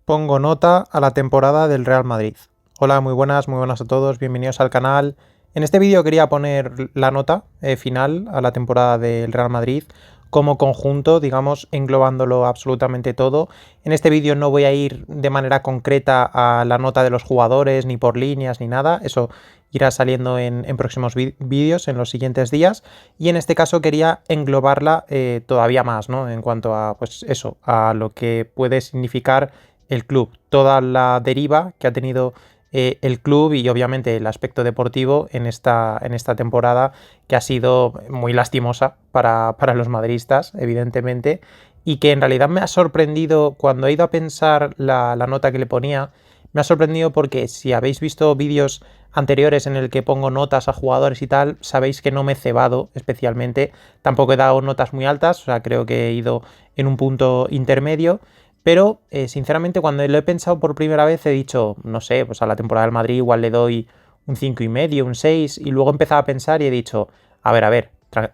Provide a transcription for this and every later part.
Pongo nota a la temporada del Real Madrid. Hola, muy buenas a todos, bienvenidos al canal. En este vídeo quería poner la nota final a la temporada del Real Madrid como conjunto, digamos, englobándolo absolutamente todo. En este vídeo no voy a ir de manera concreta a la nota de los jugadores, ni por líneas, ni nada. Eso irá saliendo en próximos vídeos, en los siguientes días. Y en este caso quería englobarla todavía más, ¿no? En cuanto a, pues eso, a lo que puede significar el club, toda la deriva que ha tenido el club y obviamente el aspecto deportivo en esta temporada, que ha sido muy lastimosa para los madridistas, evidentemente, y que en realidad me ha sorprendido cuando he ido a pensar la nota que le ponía. Me ha sorprendido porque si habéis visto vídeos anteriores en el que pongo notas a jugadores y tal, sabéis que no me he cebado especialmente, tampoco he dado notas muy altas, o sea, creo que he ido en un punto intermedio. Pero, sinceramente, cuando lo he pensado por primera vez he dicho, no sé, pues a la temporada del Madrid igual le doy un 5,5, un 6, y luego he empezado a pensar y he dicho, a ver,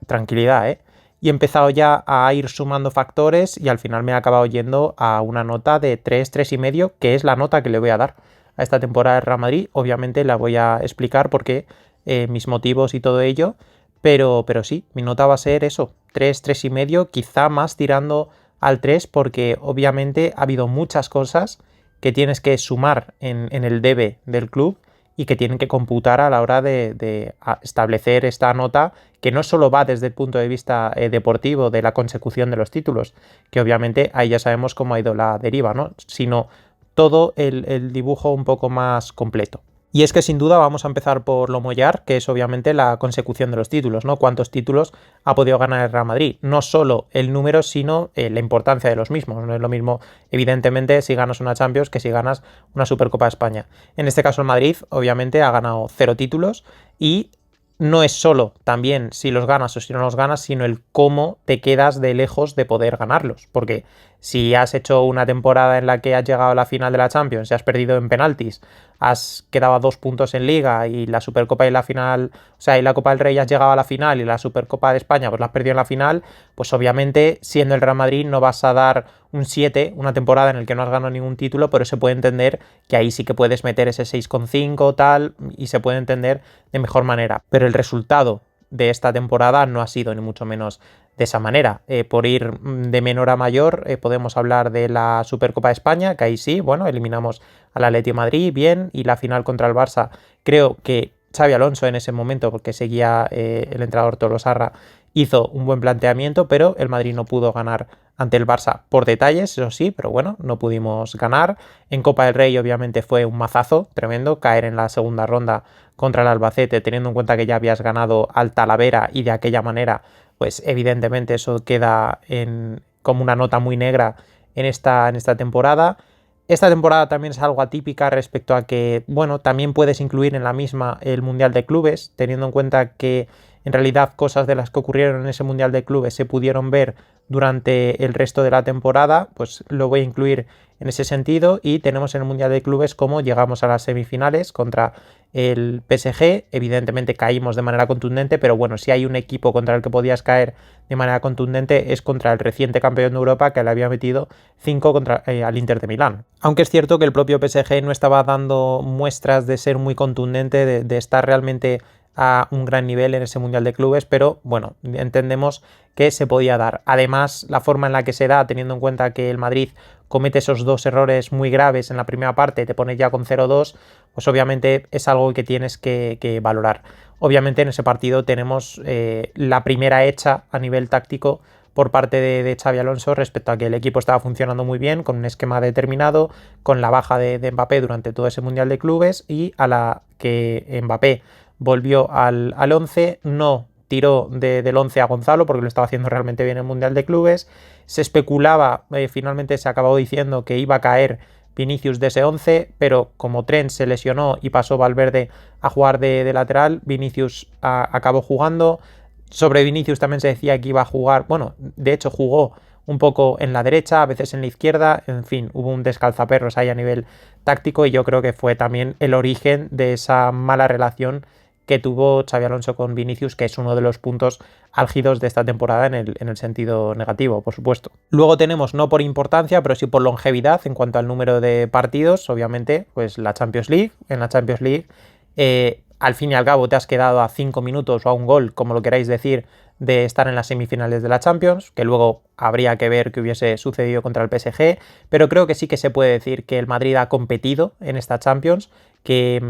tranquilidad, ¿eh? Y he empezado ya a ir sumando factores y al final me he acabado yendo a una nota de 3, 3,5, que es la nota que le voy a dar a esta temporada del Real Madrid. Obviamente la voy a explicar porque mis motivos y todo ello, pero sí, mi nota va a ser eso, 3, 3,5, quizá más tirando al 3 porque obviamente ha habido muchas cosas que tienes que sumar en el debe del club y que tienen que computar a la hora de establecer esta nota, que no solo va desde el punto de vista deportivo de la consecución de los títulos, que obviamente ahí ya sabemos cómo ha ido la deriva, ¿no? Sino todo el dibujo un poco más completo. Y es que sin duda vamos a empezar por lo mollar, que es obviamente la consecución de los títulos, ¿no? ¿Cuántos títulos ha podido ganar el Real Madrid? No solo el número, sino la importancia de los mismos. No es lo mismo, evidentemente, si ganas una Champions que si ganas una Supercopa de España. En este caso el Madrid, obviamente, ha ganado 0 títulos y no es solo también si los ganas o si no los ganas, sino el cómo te quedas de lejos de poder ganarlos. Porque si has hecho una temporada en la que has llegado a la final de la Champions y has perdido en penaltis, has quedado a 2 puntos en Liga y la Supercopa y la final, o sea, y la Copa del Rey has llegado a la final y la Supercopa de España pues la has perdido en la final, pues obviamente siendo el Real Madrid no vas a dar un 7, una temporada en la que no has ganado ningún título, pero se puede entender que ahí sí que puedes meter ese 6,5 tal y se puede entender de mejor manera. Pero el resultado de esta temporada no ha sido ni mucho menos de esa manera. Por ir de menor a mayor, podemos hablar de la Supercopa de España, que ahí sí, bueno, eliminamos al Atleti de Madrid, bien, y la final contra el Barça, creo que Xabi Alonso en ese momento, porque seguía el entrenador Tolosarra, hizo un buen planteamiento, pero el Madrid no pudo ganar ante el Barça por detalles, eso sí, pero bueno, no pudimos ganar. En Copa del Rey obviamente fue un mazazo tremendo, caer en la segunda ronda contra el Albacete, teniendo en cuenta que ya habías ganado al Talavera y de aquella manera, pues evidentemente eso queda como una nota muy negra en esta temporada. Esta temporada también es algo atípica respecto a que, bueno, también puedes incluir en la misma el Mundial de Clubes, teniendo en cuenta que en realidad cosas de las que ocurrieron en ese Mundial de Clubes se pudieron ver durante el resto de la temporada, pues lo voy a incluir en ese sentido. Y tenemos en el Mundial de Clubes cómo llegamos a las semifinales contra el PSG, evidentemente caímos de manera contundente, pero bueno, si hay un equipo contra el que podías caer de manera contundente es contra el reciente campeón de Europa, que le había metido 5 contra al Inter de Milán. Aunque es cierto que el propio PSG no estaba dando muestras de ser muy contundente, de estar realmente a un gran nivel en ese Mundial de Clubes, pero bueno, entendemos que se podía dar. Además, la forma en la que se da, teniendo en cuenta que el Madrid comete esos 2 errores muy graves en la primera parte, te pones ya con 0-2, pues obviamente es algo que tienes que valorar. Obviamente en ese partido tenemos la primera hecha a nivel táctico por parte de Xabi Alonso respecto a que el equipo estaba funcionando muy bien, con un esquema determinado, con la baja de Mbappé durante todo ese Mundial de Clubes, y a la que Mbappé volvió al 11, no tiró del 11 a Gonzalo porque lo estaba haciendo realmente bien en el Mundial de Clubes. Se especulaba, finalmente se acabó diciendo que iba a caer Vinicius de ese 11, pero como Trent se lesionó y pasó Valverde a jugar de lateral, Vinicius acabó jugando. Sobre Vinicius también se decía que iba a jugar, bueno, de hecho jugó un poco en la derecha, a veces en la izquierda, en fin, hubo un descalzaperros ahí a nivel táctico y yo creo que fue también el origen de esa mala relación que tuvo Xabi Alonso con Vinicius, que es uno de los puntos álgidos de esta temporada en el sentido negativo, por supuesto. Luego tenemos, no por importancia, pero sí por longevidad en cuanto al número de partidos, obviamente, pues la Champions League. En la Champions League, al fin y al cabo te has quedado a 5 minutos o a un gol, como lo queráis decir, de estar en las semifinales de la Champions, que luego habría que ver qué hubiese sucedido contra el PSG, pero creo que sí que se puede decir que el Madrid ha competido en esta Champions, que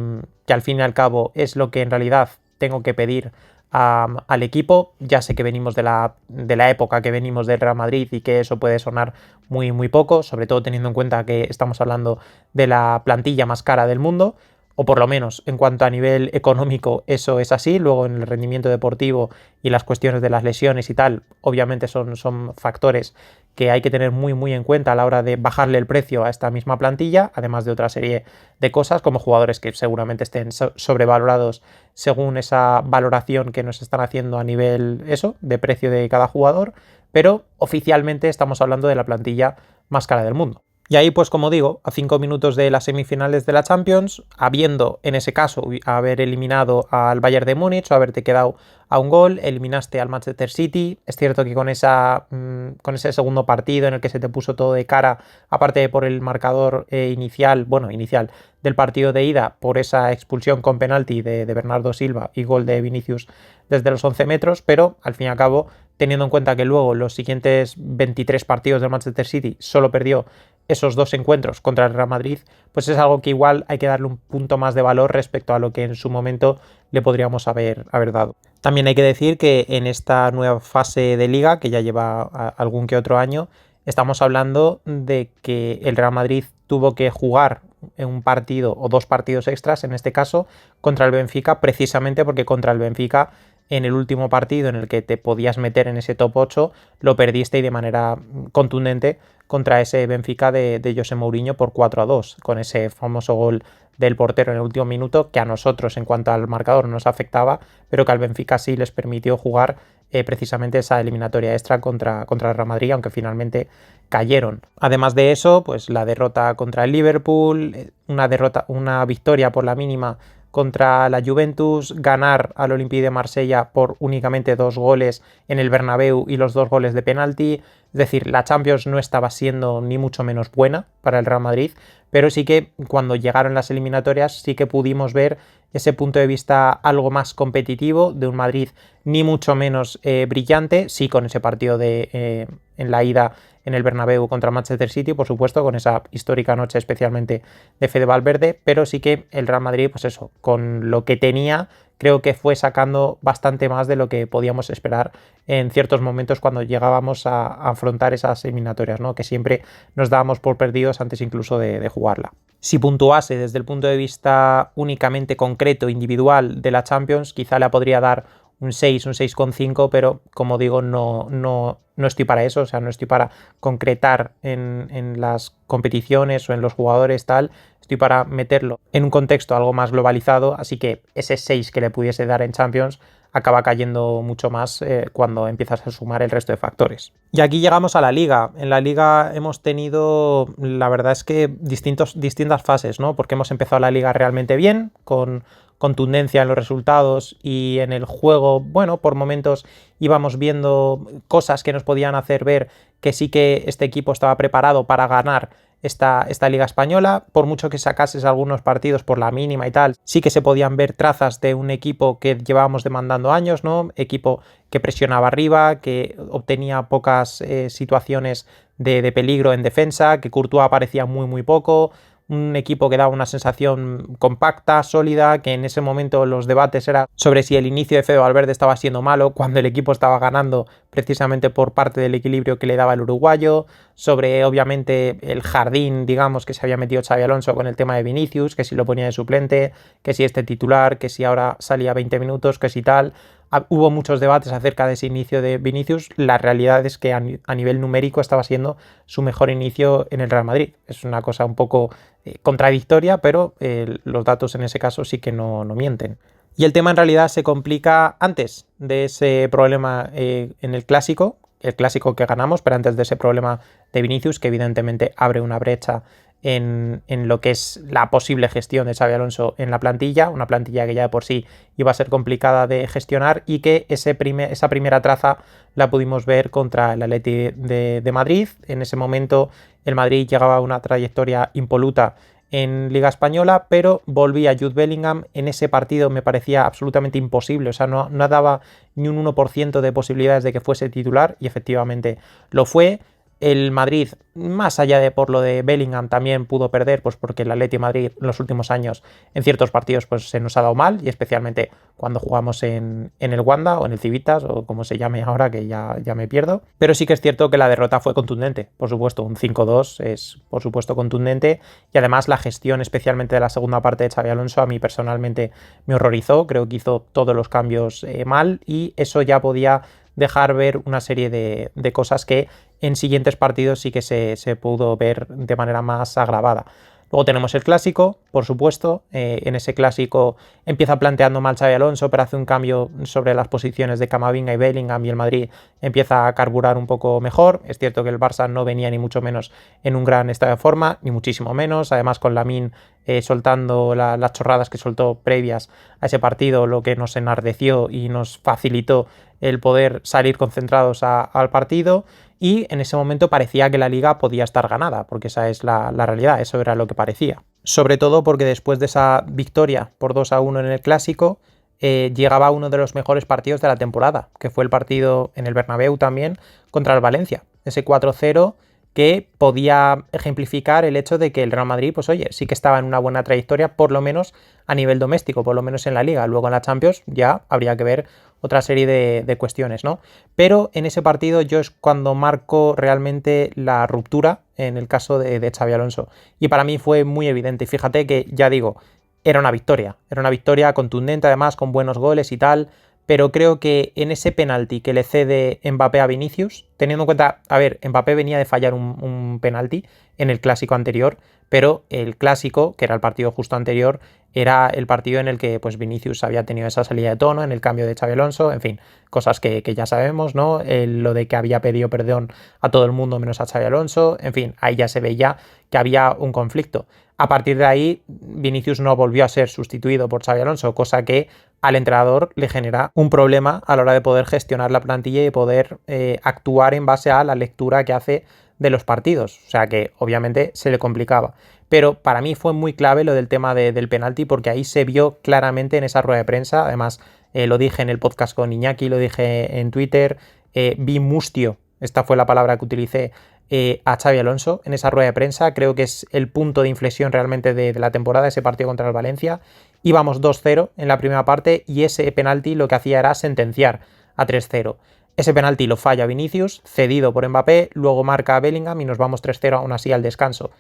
al fin y al cabo es lo que en realidad tengo que pedir al equipo. Ya sé que venimos de la época que venimos del Real Madrid y que eso puede sonar muy, muy poco, sobre todo teniendo en cuenta que estamos hablando de la plantilla más cara del mundo, o por lo menos en cuanto a nivel económico eso es así. Luego en el rendimiento deportivo y las cuestiones de las lesiones y tal, obviamente son factores que hay que tener muy muy en cuenta a la hora de bajarle el precio a esta misma plantilla, además de otra serie de cosas como jugadores que seguramente estén sobrevalorados según esa valoración que nos están haciendo a nivel eso, de precio de cada jugador, pero oficialmente estamos hablando de la plantilla más cara del mundo. Y ahí, pues como digo, a 5 minutos de las semifinales de la Champions, habiendo en ese caso haber eliminado al Bayern de Múnich o haberte quedado a un gol, eliminaste al Manchester City. Es cierto que con ese segundo partido en el que se te puso todo de cara, aparte de por el marcador inicial del partido de ida, por esa expulsión con penalti de Bernardo Silva y gol de Vinicius desde los 11 metros, pero al fin y al cabo, teniendo en cuenta que luego los siguientes 23 partidos del Manchester City solo perdió esos 2 encuentros contra el Real Madrid, pues es algo que igual hay que darle un punto más de valor respecto a lo que en su momento le podríamos haber dado. También hay que decir que en esta nueva fase de liga, que ya lleva algún que otro año, estamos hablando de que el Real Madrid tuvo que jugar en un partido o 2 partidos extras, en este caso, contra el Benfica, precisamente porque contra el Benfica, en el último partido en el que te podías meter en ese top 8, lo perdiste y de manera contundente contra ese Benfica de José Mourinho por 4-2, con ese famoso gol del portero en el último minuto, que a nosotros en cuanto al marcador nos afectaba, pero que al Benfica sí les permitió jugar precisamente esa eliminatoria extra contra el Real Madrid, aunque finalmente cayeron. Además de eso, pues la derrota contra el Liverpool, una victoria por la mínima contra la Juventus, ganar al Olympique de Marsella por únicamente 2 goles en el Bernabéu y los 2 goles de penalti. Es decir, la Champions no estaba siendo ni mucho menos buena para el Real Madrid, pero sí que cuando llegaron las eliminatorias sí que pudimos ver ese punto de vista algo más competitivo de un Madrid ni mucho menos brillante, sí con ese partido en la ida en el Bernabéu contra Manchester City, por supuesto, con esa histórica noche especialmente de Fede Valverde, pero sí que el Real Madrid, pues eso, con lo que tenía, creo que fue sacando bastante más de lo que podíamos esperar en ciertos momentos cuando llegábamos a afrontar esas eliminatorias, ¿no? Que siempre nos dábamos por perdidos antes incluso de jugarla. Si puntuase desde el punto de vista únicamente concreto, individual de la Champions, quizá le podría dar un 6, un 6,5, pero como digo, no estoy para eso, o sea, no estoy para concretar en las competiciones o en los jugadores tal, estoy para meterlo en un contexto algo más globalizado, así que ese 6 que le pudiese dar en Champions acaba cayendo mucho más cuando empiezas a sumar el resto de factores. Y aquí llegamos a la Liga. En la Liga hemos tenido, la verdad es que distintas fases, ¿no? Porque hemos empezado la Liga realmente bien, con contundencia en los resultados y en el juego, bueno, por momentos íbamos viendo cosas que nos podían hacer ver que sí que este equipo estaba preparado para ganar esta Liga Española. Por mucho que sacases algunos partidos por la mínima y tal, sí que se podían ver trazas de un equipo que llevábamos demandando años, ¿no? Equipo que presionaba arriba, que obtenía pocas situaciones de peligro en defensa, que Courtois aparecía muy muy poco. Un equipo que daba una sensación compacta, sólida, que en ese momento los debates eran sobre si el inicio de Fede Valverde estaba siendo malo, cuando el equipo estaba ganando precisamente por parte del equilibrio que le daba el uruguayo, sobre obviamente el jardín, digamos, que se había metido Xabi Alonso con el tema de Vinicius, que si lo ponía de suplente, que si este titular, que si ahora salía 20 minutos, que si tal. Hubo muchos debates acerca de ese inicio de Vinicius. La realidad es que a nivel numérico estaba siendo su mejor inicio en el Real Madrid. Es una cosa un poco contradictoria, pero los datos en ese caso sí que no mienten. Y el tema en realidad se complica antes de ese problema en el clásico que ganamos, pero antes de ese problema de Vinicius, que evidentemente abre una brecha en lo que es la posible gestión de Xabi Alonso en la plantilla, una plantilla que ya de por sí iba a ser complicada de gestionar y que esa primera traza la pudimos ver contra el Atleti de Madrid. En ese momento el Madrid llegaba a una trayectoria impoluta en Liga Española, pero volvía Jude Bellingham. En ese partido me parecía absolutamente imposible, o sea, no daba ni un 1% de posibilidades de que fuese titular y efectivamente lo fue. El Madrid, más allá de por lo de Bellingham, también pudo perder, pues porque el Atleti de Madrid en los últimos años en ciertos partidos pues se nos ha dado mal, y especialmente cuando jugamos en el Wanda o en el Civitas o como se llame ahora, que ya me pierdo. Pero sí que es cierto que la derrota fue contundente, por supuesto, un 5-2 es por supuesto contundente, y además la gestión especialmente de la segunda parte de Xabi Alonso a mí personalmente me horrorizó. Creo que hizo todos los cambios mal, y eso ya podía dejar ver una serie de cosas que en siguientes partidos sí que se pudo ver de manera más agravada. Luego tenemos el clásico, por supuesto. En ese clásico empieza planteando mal Xabi Alonso, pero hace un cambio sobre las posiciones de Camavinga y Bellingham, y el Madrid empieza a carburar un poco mejor. Es cierto que el Barça no venía ni mucho menos en un gran estado de forma, ni muchísimo menos. Además, con Lamine soltando las chorradas que soltó previas a ese partido, lo que nos enardeció y nos facilitó el poder salir concentrados al partido. Y en ese momento parecía que la liga podía estar ganada, porque esa es la realidad, eso era lo que parecía. Sobre todo porque después de esa victoria por 2-1 en el Clásico, llegaba uno de los mejores partidos de la temporada, que fue el partido en el Bernabéu también contra el Valencia, ese 4-0 que podía ejemplificar el hecho de que el Real Madrid, pues oye, sí que estaba en una buena trayectoria, por lo menos a nivel doméstico, por lo menos en la Liga. Luego en la Champions ya habría que ver otra serie de cuestiones, ¿no? Pero en ese partido yo es cuando marco realmente la ruptura en el caso de Xabi Alonso. Y para mí fue muy evidente. Fíjate que, ya digo, era una victoria contundente, además, con buenos goles y tal. Pero creo que en ese penalti que le cede Mbappé a Vinicius, teniendo en cuenta, a ver, Mbappé venía de fallar un penalti en el clásico anterior, pero el clásico, que era el partido justo anterior, era el partido en el que pues Vinicius había tenido esa salida de tono, en el cambio de Xabi Alonso, en fin, cosas que ya sabemos, ¿no? Lo de que había pedido perdón a todo el mundo menos a Xabi Alonso, en fin, ahí ya se veía que había un conflicto. A partir de ahí, Vinicius no volvió a ser sustituido por Xabi Alonso, cosa que al entrenador le genera un problema a la hora de poder gestionar la plantilla y de poder actuar en base a la lectura que hace de los partidos. O sea que obviamente se le complicaba. Pero para mí fue muy clave lo del tema del penalti, porque ahí se vio claramente en esa rueda de prensa. Además, lo dije en el podcast con Iñaki, lo dije en Twitter, vi mustio, esta fue la palabra que utilicé, a Xabi Alonso en esa rueda de prensa. Creo que es el punto de inflexión realmente de la temporada, ese partido contra el Valencia. Íbamos 2-0 en la primera parte y ese penalti lo que hacía era sentenciar a 3-0. Ese penalti lo falla Vinicius, cedido por Mbappé, luego marca a Bellingham y nos vamos 3-0 aún así al descanso.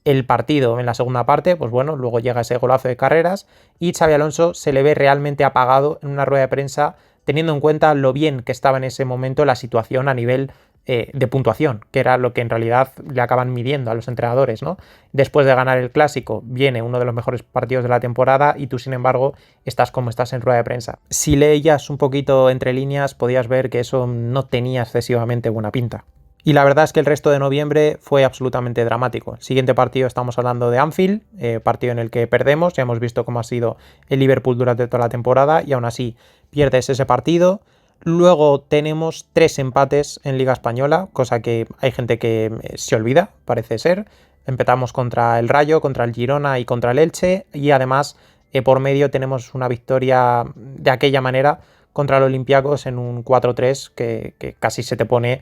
El partido en la segunda parte, pues bueno, luego llega ese golazo de Carreras y Xabi Alonso se le ve realmente apagado en una rueda de prensa, teniendo en cuenta lo bien que estaba en ese momento la situación a nivel de puntuación, que era lo que en realidad le acaban midiendo a los entrenadores, ¿no? Después de ganar el Clásico, viene uno de los mejores partidos de la temporada y tú, sin embargo, estás como estás en rueda de prensa. Si leías un poquito entre líneas, podías ver que eso no tenía excesivamente buena pinta. Y la verdad es que el resto de noviembre fue absolutamente dramático. El siguiente partido estamos hablando de Anfield, partido en el que perdemos. Ya hemos visto cómo ha sido el Liverpool durante toda la temporada y aún así pierdes ese partido. Luego tenemos 3 empates en Liga Española, cosa que hay gente que se olvida, parece ser. Empezamos contra el Rayo, contra el Girona y contra el Elche, y además por medio tenemos una victoria de aquella manera contra el Olympiacos en un 4-3 que casi se te pone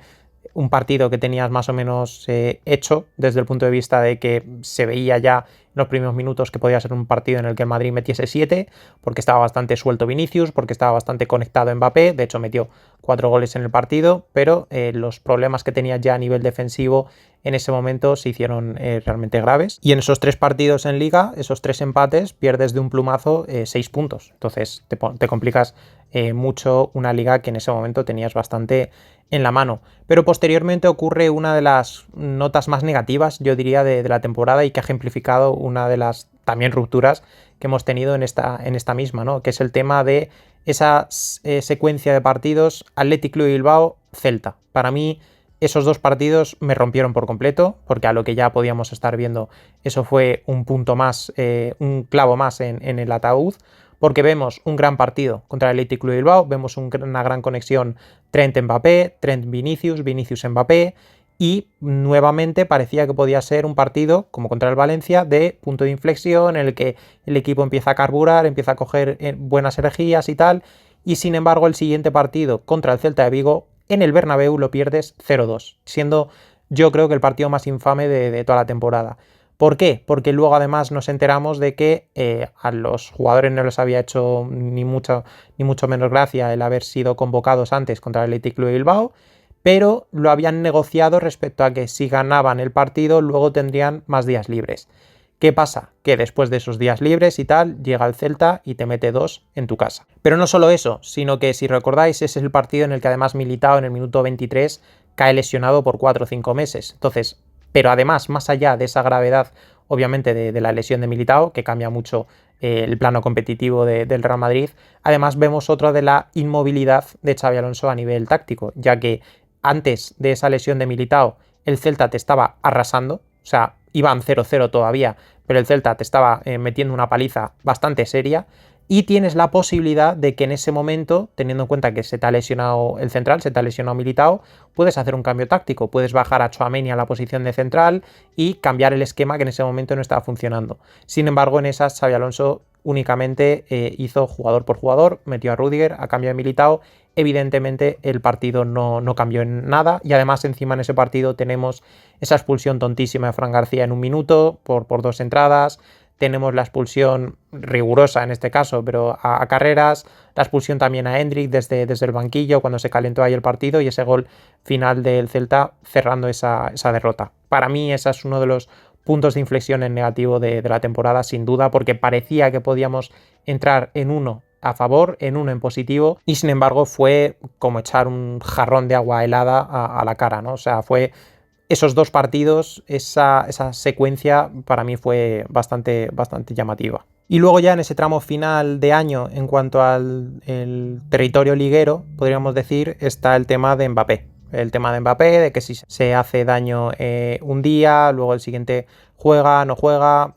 un partido que tenías más o menos hecho desde el punto de vista de que se veía ya en los primeros minutos que podía ser un partido en el que el Madrid metiese 7, porque estaba bastante suelto Vinicius, porque estaba bastante conectado Mbappé, de hecho metió 4 goles en el partido, pero los problemas que tenía ya a nivel defensivo en ese momento se hicieron realmente graves. Y en esos 3 partidos en Liga, esos 3 empates, pierdes de un plumazo 6 puntos. Entonces te complicas mucho una Liga que en ese momento tenías bastante en la mano. Pero posteriormente ocurre una de las notas más negativas, yo diría, de la temporada, y que ha ejemplificado una de las también rupturas que hemos tenido en esta misma, ¿no? Que es el tema de esa secuencia de partidos Athletic Club de Bilbao-Celta. Para mí Esos dos partidos me rompieron por completo, porque a lo que ya podíamos estar viendo, eso fue un punto más, un clavo más en el ataúd, porque vemos un gran partido contra el Athletic Club de Bilbao, vemos una gran conexión Trent-Mbappé, Trent-Vinicius, Vinicius-Mbappé, y nuevamente parecía que podía ser un partido, como contra el Valencia, de punto de inflexión, en el que el equipo empieza a carburar, empieza a coger buenas energías y tal, y sin embargo el siguiente partido contra el Celta de Vigo, en el Bernabéu lo pierdes 0-2, siendo yo creo que el partido más infame de toda la temporada. ¿Por qué? Porque luego además nos enteramos de que a los jugadores no les había hecho ni mucho menos gracia el haber sido convocados antes contra el Athletic Club de Bilbao, pero lo habían negociado respecto a que si ganaban el partido luego tendrían más días libres. ¿Qué pasa? Que después de esos días libres y tal, llega el Celta y te mete 2 en tu casa. Pero no solo eso, sino que si recordáis, ese es el partido en el que además Militao en el minuto 23 cae lesionado por 4 o 5 meses. Entonces, pero además, más allá de esa gravedad, obviamente, de la lesión de Militao, que cambia mucho el plano competitivo del Real Madrid, además vemos otro de la inmovilidad de Xabi Alonso a nivel táctico, ya que antes de esa lesión de Militao, el Celta te estaba arrasando, o sea, iban 0-0 todavía, pero el Celta te estaba metiendo una paliza bastante seria, y tienes la posibilidad de que en ese momento, teniendo en cuenta que se te ha lesionado el central, se te ha lesionado Militao, puedes hacer un cambio táctico, puedes bajar a Tchouaméni a la posición de central y cambiar el esquema que en ese momento no estaba funcionando. Sin embargo, en esas Xabi Alonso únicamente hizo jugador por jugador, metió a Rüdiger a cambio de Militao. Evidentemente el partido no cambió en nada, y además encima en ese partido tenemos esa expulsión tontísima de Fran García en un minuto por 2 entradas, tenemos la expulsión rigurosa en este caso, pero a Carreras, la expulsión también a Hendrik desde el banquillo cuando se calentó ahí el partido, y ese gol final del Celta cerrando esa derrota. Para mí ese es uno de los puntos de inflexión en negativo de la temporada, sin duda, porque parecía que podíamos entrar en uno a favor, en uno en positivo, y sin embargo fue como echar un jarrón de agua helada a la cara, ¿no? O sea, fue esos dos partidos, esa secuencia para mí fue bastante llamativa. Y luego ya en ese tramo final de año, en cuanto al territorio liguero, podríamos decir, está el tema de Mbappé. El tema de Mbappé, de que si se hace daño un día, luego el siguiente juega, no juega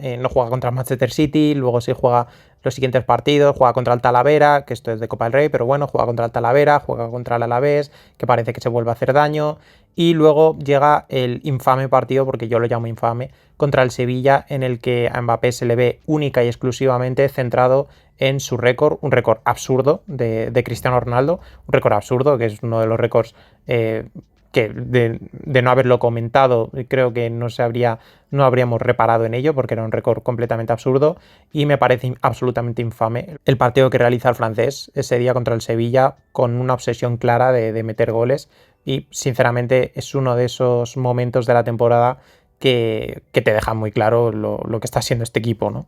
contra el Manchester City, luego sí juega los siguientes partidos, juega contra el Talavera, que esto es de Copa del Rey, pero bueno, juega contra el Talavera, juega contra el Alavés, que parece que se vuelve a hacer daño, y luego llega el infame partido, porque yo lo llamo infame, contra el Sevilla, en el que a Mbappé se le ve única y exclusivamente centrado en su récord, un récord absurdo de Cristiano Ronaldo, un récord absurdo, que es uno de los récords que de no haberlo comentado, creo que no habríamos reparado en ello, porque era un récord completamente absurdo, y me parece absolutamente infame el partido que realiza el francés ese día contra el Sevilla, con una obsesión clara de meter goles, y sinceramente es uno de esos momentos de la temporada que te deja muy claro lo que está siendo este equipo, ¿no?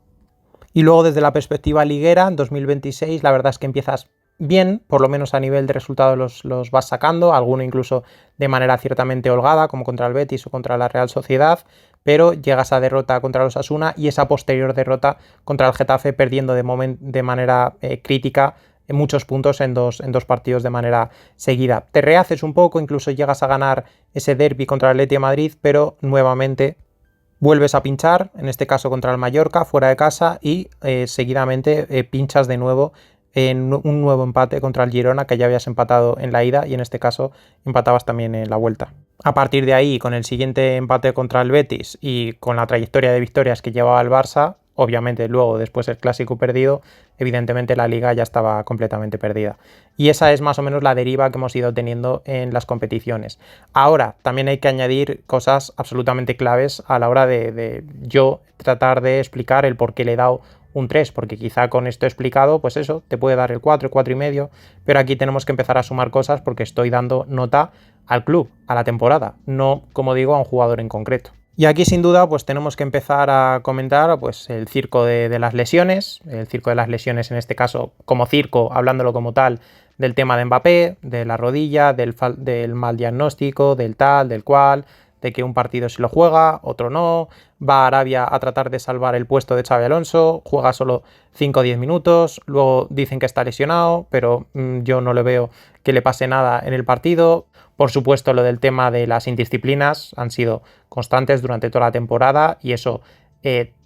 Y luego desde la perspectiva liguera, en 2026 la verdad es que empiezas bien, por lo menos a nivel de resultados los vas sacando, alguno incluso de manera ciertamente holgada, como contra el Betis o contra la Real Sociedad, pero llegas a derrota contra los Osasuna y esa posterior derrota contra el Getafe, perdiendo de manera crítica muchos puntos en dos partidos de manera seguida. Te rehaces un poco, incluso llegas a ganar ese derbi contra el Athletic de Madrid, pero nuevamente vuelves a pinchar, en este caso contra el Mallorca, fuera de casa, y seguidamente pinchas de nuevo en un nuevo empate contra el Girona, que ya habías empatado en la ida, y en este caso empatabas también en la vuelta. A partir de ahí, con el siguiente empate contra el Betis y con la trayectoria de victorias que llevaba el Barça, obviamente luego después el clásico perdido, evidentemente la liga ya estaba completamente perdida. Y esa es más o menos la deriva que hemos ido teniendo en las competiciones. Ahora, también hay que añadir cosas absolutamente claves a la hora de yo tratar de explicar el por qué le he dado un 3, porque quizá con esto explicado, pues eso, te puede dar el 4, el 4,5, pero aquí tenemos que empezar a sumar cosas porque estoy dando nota al club, a la temporada, no, como digo, a un jugador en concreto. Y aquí sin duda pues tenemos que empezar a comentar pues el circo de las lesiones, el circo de las lesiones en este caso como circo, hablándolo como tal, del tema de Mbappé, de la rodilla, del mal diagnóstico, del tal, del cual, de que un partido sí lo juega, otro no, va a Arabia a tratar de salvar el puesto de Xabi Alonso, juega solo 5 o 10 minutos, luego dicen que está lesionado, pero yo no le veo que le pase nada en el partido. Por supuesto, lo del tema de las indisciplinas han sido constantes durante toda la temporada y eso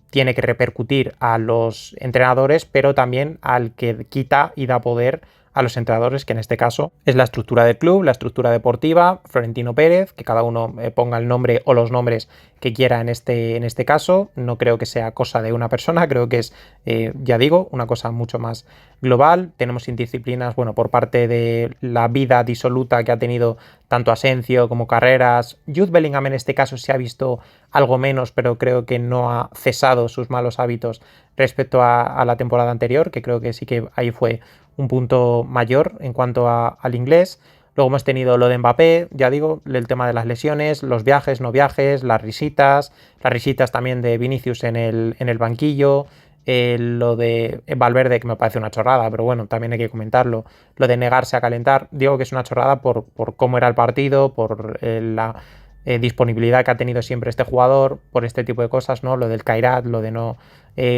tiene que repercutir a los entrenadores, pero también al que quita y da poder a los entrenadores, que en este caso es la estructura del club, la estructura deportiva, Florentino Pérez, que cada uno ponga el nombre o los nombres que quiera en este caso. No creo que sea cosa de una persona, creo que es, ya digo, una cosa mucho más global. Tenemos indisciplinas, bueno, por parte de la vida disoluta que ha tenido tanto Asencio como Carreras. Jude Bellingham en este caso se ha visto algo menos, pero creo que no ha cesado sus malos hábitos respecto a la temporada anterior, que creo que sí que ahí fue un punto mayor en cuanto al inglés. Luego hemos tenido lo de Mbappé, ya digo, el tema de las lesiones, los viajes, no viajes, las risitas también de Vinicius en el banquillo, lo de Valverde, que me parece una chorrada, pero bueno, también hay que comentarlo, lo de negarse a calentar, digo que es una chorrada por cómo era el partido, por la disponibilidad que ha tenido siempre este jugador, por este tipo de cosas, ¿no? Lo del Kairat, lo de no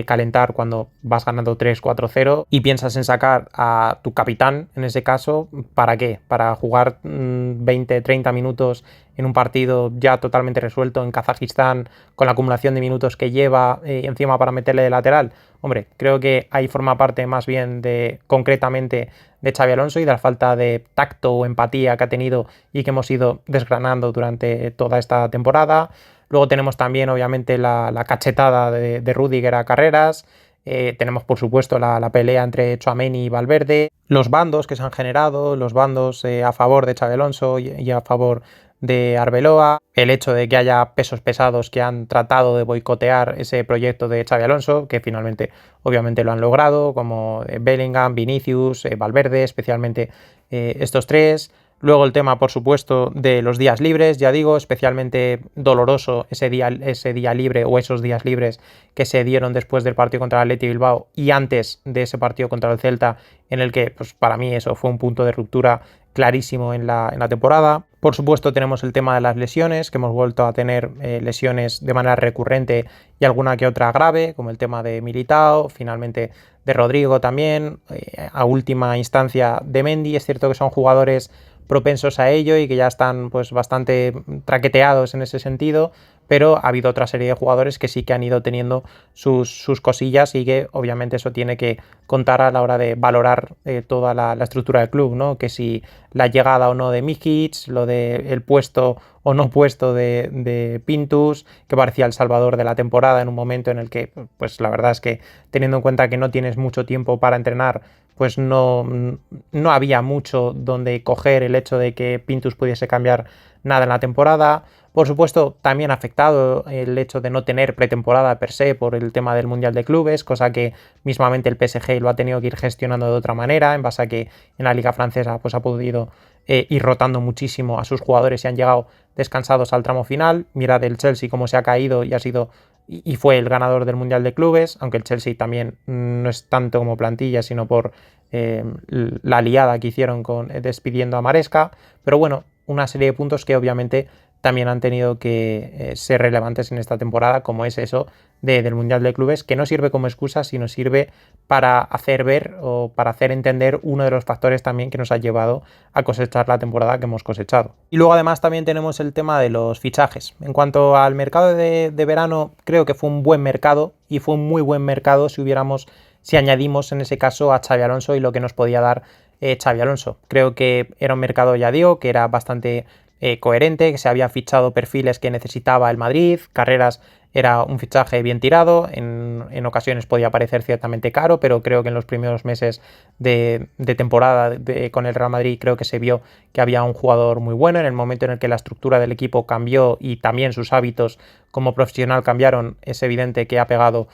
calentar cuando vas ganando 3-4-0 y piensas en sacar a tu capitán, en ese caso, ¿para qué? Para jugar 20-30 minutos en un partido ya totalmente resuelto en Kazajistán, con la acumulación de minutos que lleva encima para meterle de lateral. Hombre, creo que ahí forma parte más bien concretamente de Xabi Alonso y de la falta de tacto o empatía que ha tenido y que hemos ido desgranando durante toda esta temporada. Luego tenemos también, obviamente, la cachetada de Rüdiger a Carreras. Tenemos, por supuesto, la pelea entre Tchouaméni y Valverde. Los bandos que se han generado, los bandos a favor de Xabi Alonso y a favor de Arbeloa. El hecho de que haya pesos pesados que han tratado de boicotear ese proyecto de Xabi Alonso, que finalmente, obviamente, lo han logrado, como Bellingham, Vinicius, Valverde, especialmente estos tres. Luego el tema, por supuesto, de los días libres, ya digo, especialmente doloroso ese día libre o esos días libres que se dieron después del partido contra el Athletic Bilbao y antes de ese partido contra el Celta, en el que, pues para mí eso fue un punto de ruptura clarísimo en la temporada. Por supuesto tenemos el tema de las lesiones, que hemos vuelto a tener lesiones de manera recurrente y alguna que otra grave, como el tema de Militao, finalmente de Rodrigo también, a última instancia de Mendy. Es cierto que son jugadores propensos a ello y que ya están pues bastante traqueteados en ese sentido, pero ha habido otra serie de jugadores que sí que han ido teniendo sus cosillas y que obviamente eso tiene que contar a la hora de valorar toda la estructura del club, ¿no? Que si la llegada o no de Mikic, lo del puesto o no puesto de Pintus, que parecía el salvador de la temporada en un momento en el que, pues la verdad es que teniendo en cuenta que no tienes mucho tiempo para entrenar, pues no había mucho donde coger el hecho de que Pintus pudiese cambiar nada en la temporada. Por supuesto, también ha afectado el hecho de no tener pretemporada per se por el tema del Mundial de Clubes, cosa que mismamente el PSG lo ha tenido que ir gestionando de otra manera, en base a que en la Liga Francesa pues ha podido ir rotando muchísimo a sus jugadores y han llegado descansados al tramo final. Mirad el Chelsea cómo se ha caído y ha sido y fue el ganador del Mundial de Clubes, aunque el Chelsea también no es tanto como plantilla, sino por la liada que hicieron despidiendo a Maresca. Pero bueno, una serie de puntos que obviamente también han tenido que ser relevantes en esta temporada, como es eso del Mundial de Clubes, que no sirve como excusa, sino sirve para hacer ver o para hacer entender uno de los factores también que nos ha llevado a cosechar la temporada que hemos cosechado. Y luego además también tenemos el tema de los fichajes. En cuanto al mercado de verano, creo que fue un buen mercado y fue un muy buen mercado si añadimos en ese caso a Xabi Alonso y lo que nos podía dar Xabi Alonso. Creo que era un mercado, ya digo, que era bastante coherente, que se había fichado perfiles que necesitaba el Madrid. Carreras era un fichaje bien tirado, en ocasiones podía parecer ciertamente caro, pero creo que en los primeros meses de temporada con el Real Madrid creo que se vio que había un jugador muy bueno. En el momento en el que la estructura del equipo cambió y también sus hábitos como profesional cambiaron, es evidente que ha pegado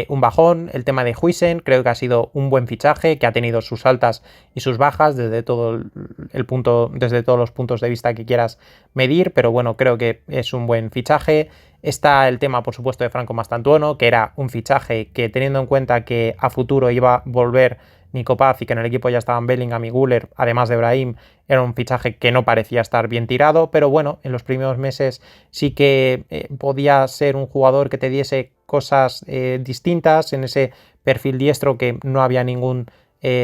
un bajón. El tema de Huijsen creo que ha sido un buen fichaje, que ha tenido sus altas y sus bajas desde todos los puntos de vista que quieras medir, pero bueno, creo que es un buen fichaje. Está el tema, por supuesto, de Franco Mastantuono, que era un fichaje que, teniendo en cuenta que a futuro iba a volver Nico Paz y que en el equipo ya estaban Bellingham y Güler, además de Brahim, era un fichaje que no parecía estar bien tirado, pero bueno, en los primeros meses sí que podía ser un jugador que te diese cosas distintas en ese perfil diestro, que no había ningún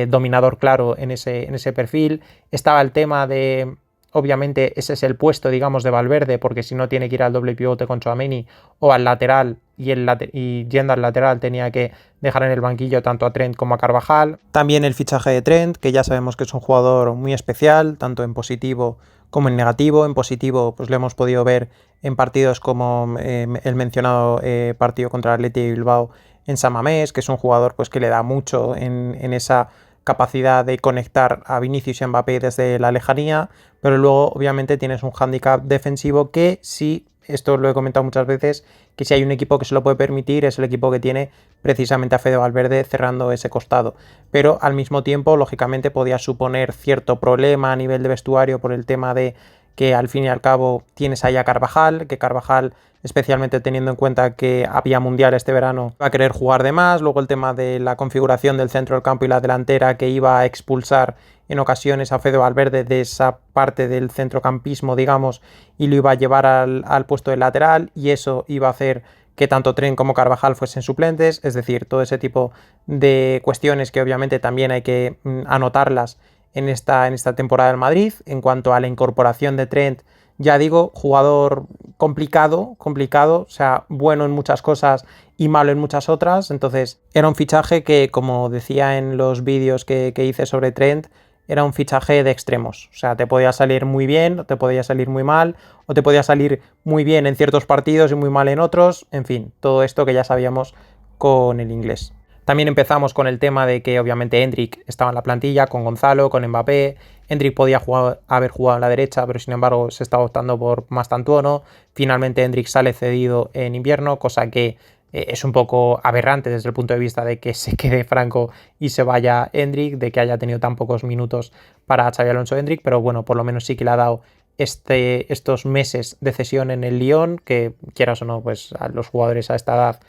dominador claro en ese perfil. Estaba el tema de, obviamente ese es el puesto, digamos, de Valverde, porque si no tiene que ir al doble pivote con Tchouaméni o al lateral, y yendo al lateral tenía que dejar en el banquillo tanto a Trent como a Carvajal. También el fichaje de Trent, que ya sabemos que es un jugador muy especial, tanto en positivo como en negativo. En positivo, pues lo hemos podido ver en partidos como el mencionado partido contra el Athletic de Bilbao en San Mamés, que es un jugador pues que le da mucho en esa capacidad de conectar a Vinicius y Mbappé desde la lejanía, pero luego obviamente tienes un hándicap defensivo que sí, esto lo he comentado muchas veces, que si hay un equipo que se lo puede permitir es el equipo que tiene precisamente a Fede Valverde cerrando ese costado, pero al mismo tiempo lógicamente podía suponer cierto problema a nivel de vestuario por el tema de que al fin y al cabo tienes ahí a Carvajal, que Carvajal, especialmente teniendo en cuenta que había mundial este verano, va a querer jugar de más. Luego el tema de la configuración del centro del campo y la delantera, que iba a expulsar en ocasiones a Fede Valverde de esa parte del centrocampismo, digamos, y lo iba a llevar al puesto de lateral, y eso iba a hacer que tanto Trent como Carvajal fuesen suplentes. Es decir, todo ese tipo de cuestiones que obviamente también hay que anotarlas en esta temporada del Madrid. En cuanto a la incorporación de Trent, ya digo, jugador complicado, o sea, bueno en muchas cosas y malo en muchas otras. Entonces era un fichaje que, como decía en los vídeos que hice sobre Trent, era un fichaje de extremos. O sea, te podía salir muy bien, o te podía salir muy mal, o te podía salir muy bien en ciertos partidos y muy mal en otros. En fin, todo esto que ya sabíamos con el inglés. También empezamos con el tema de que obviamente Endrick estaba en la plantilla con Gonzalo, con Mbappé. Endrick podía haber jugado en la derecha, pero sin embargo se estaba optando por Mastantuono. Finalmente Endrick sale cedido en invierno, cosa que es un poco aberrante desde el punto de vista de que se quede Franco y se vaya Endrick, de que haya tenido tan pocos minutos para Xabi Alonso Endrick, pero bueno, por lo menos sí que le ha dado estos meses de cesión en el Lyon, que quieras o no, pues a los jugadores a esta edad,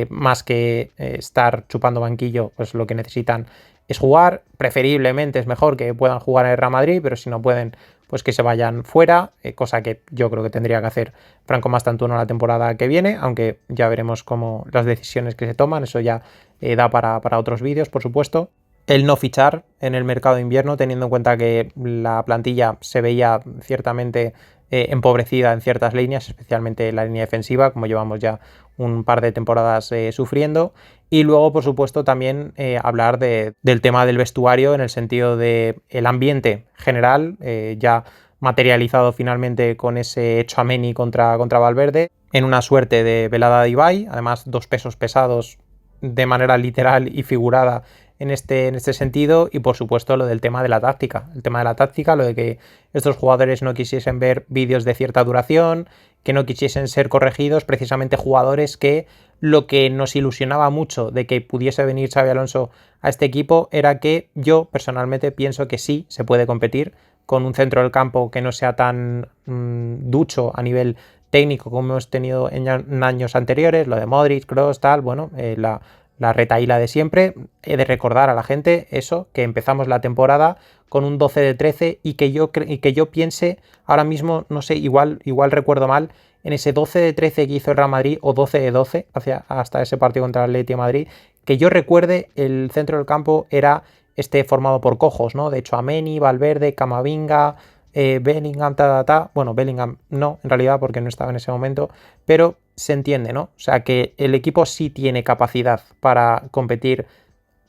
más que estar chupando banquillo, pues lo que necesitan es jugar. Preferiblemente es mejor que puedan jugar en el Real Madrid, pero si no pueden, pues que se vayan fuera, cosa que yo creo que tendría que hacer Franco Mastantuono la temporada que viene, aunque ya veremos cómo las decisiones que se toman, eso ya da para otros vídeos, por supuesto. El no fichar en el mercado de invierno, teniendo en cuenta que la plantilla se veía ciertamente empobrecida en ciertas líneas, especialmente la línea defensiva, como llevamos ya un par de temporadas sufriendo. Y luego, por supuesto, también hablar del tema del vestuario, en el sentido de el ambiente general, ya materializado finalmente con ese Tchouaméni contra Valverde, en una suerte de velada de Ibai, además dos pesos pesados de manera literal y figurada en este sentido. Y por supuesto lo del tema de la táctica, lo de que estos jugadores no quisiesen ver vídeos de cierta duración, que no quisiesen ser corregidos, precisamente jugadores que lo que nos ilusionaba mucho de que pudiese venir Xabi Alonso a este equipo era que yo personalmente pienso que sí se puede competir con un centro del campo que no sea tan ducho a nivel técnico como hemos tenido en años anteriores, lo de Modric, Kroos, tal, bueno, la retahíla de siempre. He de recordar a la gente eso, que empezamos la temporada con un 12 de 13 y que yo piense ahora mismo, no sé, igual recuerdo mal, en ese 12 de 13 que hizo el Real Madrid, o 12 de 12 hasta ese partido contra el Athletic de Madrid, que yo recuerde el centro del campo era formado por cojos, ¿no? De Tchouaméni, Valverde, Camavinga, Bellingham, bueno, Bellingham no, en realidad, porque no estaba en ese momento, pero se entiende, ¿no? O sea, que el equipo sí tiene capacidad para competir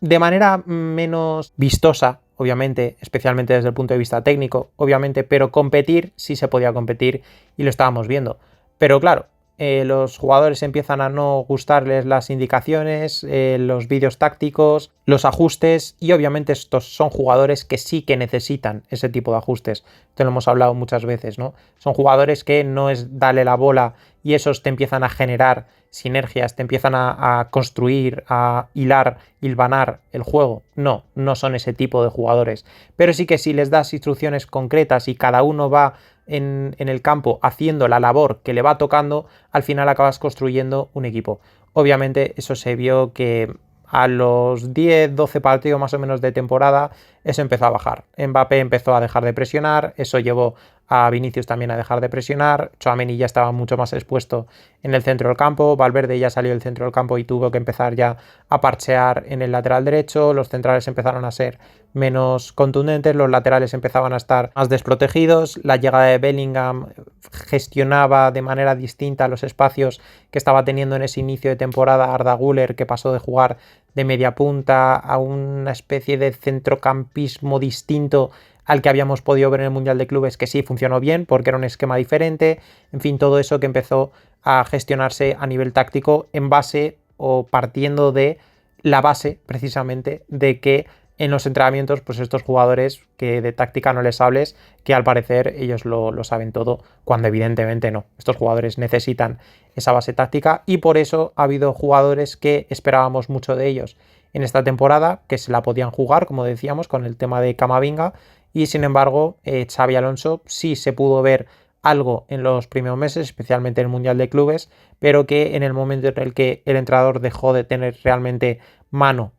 de manera menos vistosa, obviamente, especialmente desde el punto de vista técnico, obviamente, pero competir sí se podía competir y lo estábamos viendo. Pero claro, los jugadores empiezan a no gustarles las indicaciones, los vídeos tácticos, los ajustes, y obviamente estos son jugadores que sí que necesitan ese tipo de ajustes. Esto lo hemos hablado muchas veces, ¿no? Son jugadores que no es darle la bola y esos te empiezan a generar sinergias, te empiezan a construir, a hilvanar el juego. No son ese tipo de jugadores. Pero sí que si les das instrucciones concretas y cada uno va en el campo haciendo la labor que le va tocando, al final acabas construyendo un equipo. Obviamente eso se vio que a los 10-12 partidos más o menos de temporada, eso empezó a bajar. Mbappé empezó a dejar de presionar, eso llevó a Vinicius también a dejar de presionar, Tchouaméni ya estaba mucho más expuesto en el centro del campo, Valverde ya salió del centro del campo y tuvo que empezar ya a parchear en el lateral derecho, los centrales empezaron a ser menos contundentes, los laterales empezaban a estar más desprotegidos, la llegada de Bellingham gestionaba de manera distinta los espacios que estaba teniendo en ese inicio de temporada Arda Güler, que pasó de jugar de media punta a una especie de centrocampismo distinto al que habíamos podido ver en el Mundial de Clubes, que sí funcionó bien porque era un esquema diferente, en fin, todo eso que empezó a gestionarse a nivel táctico en base o partiendo de la base precisamente de que en los entrenamientos pues estos jugadores que de táctica no les hables, que al parecer ellos lo saben todo, cuando evidentemente no. Estos jugadores necesitan esa base táctica y por eso ha habido jugadores que esperábamos mucho de ellos en esta temporada, que se la podían jugar, como decíamos, con el tema de Camavinga, y sin embargo Xabi Alonso sí se pudo ver algo en los primeros meses, especialmente en el Mundial de Clubes, pero que en el momento en el que el entrenador dejó de tener realmente mano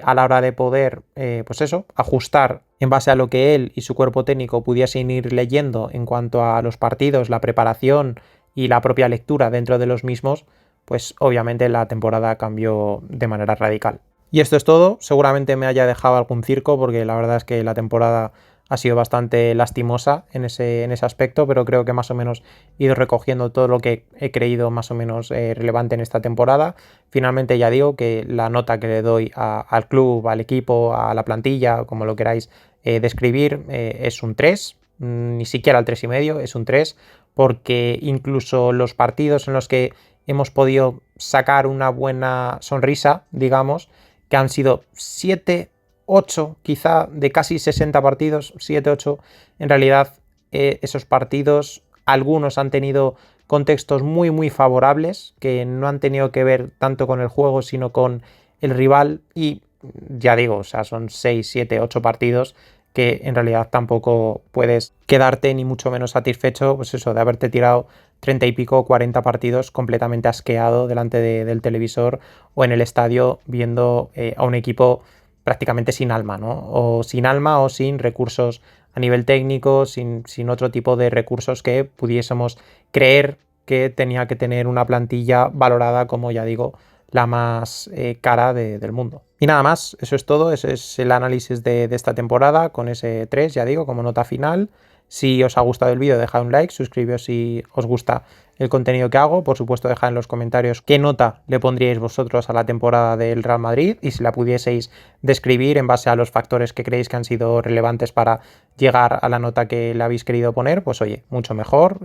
a la hora de poder, pues eso, ajustar en base a lo que él y su cuerpo técnico pudiesen ir leyendo en cuanto a los partidos, la preparación y la propia lectura dentro de los mismos, pues obviamente la temporada cambió de manera radical. Y esto es todo, seguramente me haya dejado algún circo porque la verdad es que la temporada ha sido bastante lastimosa en ese aspecto, pero creo que más o menos he ido recogiendo todo lo que he creído más o menos relevante en esta temporada. Finalmente ya digo que la nota que le doy al club, al equipo, a la plantilla, como lo queráis describir, es un 3, ni siquiera el 3,5, es un 3, porque incluso los partidos en los que hemos podido sacar una buena sonrisa, digamos, que han sido 7, 8 quizá de casi 60 partidos, 7, 8, en realidad esos partidos, algunos han tenido contextos muy muy favorables que no han tenido que ver tanto con el juego sino con el rival y ya digo, o sea, son 6, 7, 8 partidos que en realidad tampoco puedes quedarte ni mucho menos satisfecho, pues eso, de haberte tirado 30 y pico, 40 partidos completamente asqueado delante del televisor o en el estadio viendo a un equipo prácticamente sin alma, ¿no? O sin alma o sin recursos a nivel técnico, sin otro tipo de recursos que pudiésemos creer que tenía que tener una plantilla valorada como, ya digo, la más cara del mundo. Y nada más, eso es todo, ese es el análisis de esta temporada con ese 3, ya digo, como nota final. Si os ha gustado el vídeo, dejad un like, suscribíos si os gusta el contenido que hago. Por supuesto, dejad en los comentarios qué nota le pondríais vosotros a la temporada del Real Madrid y si la pudieseis describir en base a los factores que creéis que han sido relevantes para llegar a la nota que le habéis querido poner, pues oye, mucho mejor.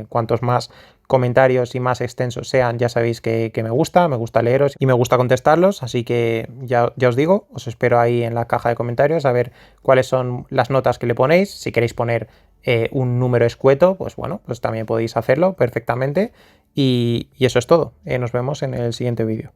Cuantos más comentarios y más extensos sean, ya sabéis que me gusta leeros y me gusta contestarlos, así que ya os digo, os espero ahí en la caja de comentarios a ver cuáles son las notas que le ponéis. Si queréis poner un número escueto, pues bueno, pues también podéis hacerlo perfectamente y eso es todo. Nos vemos en el siguiente vídeo.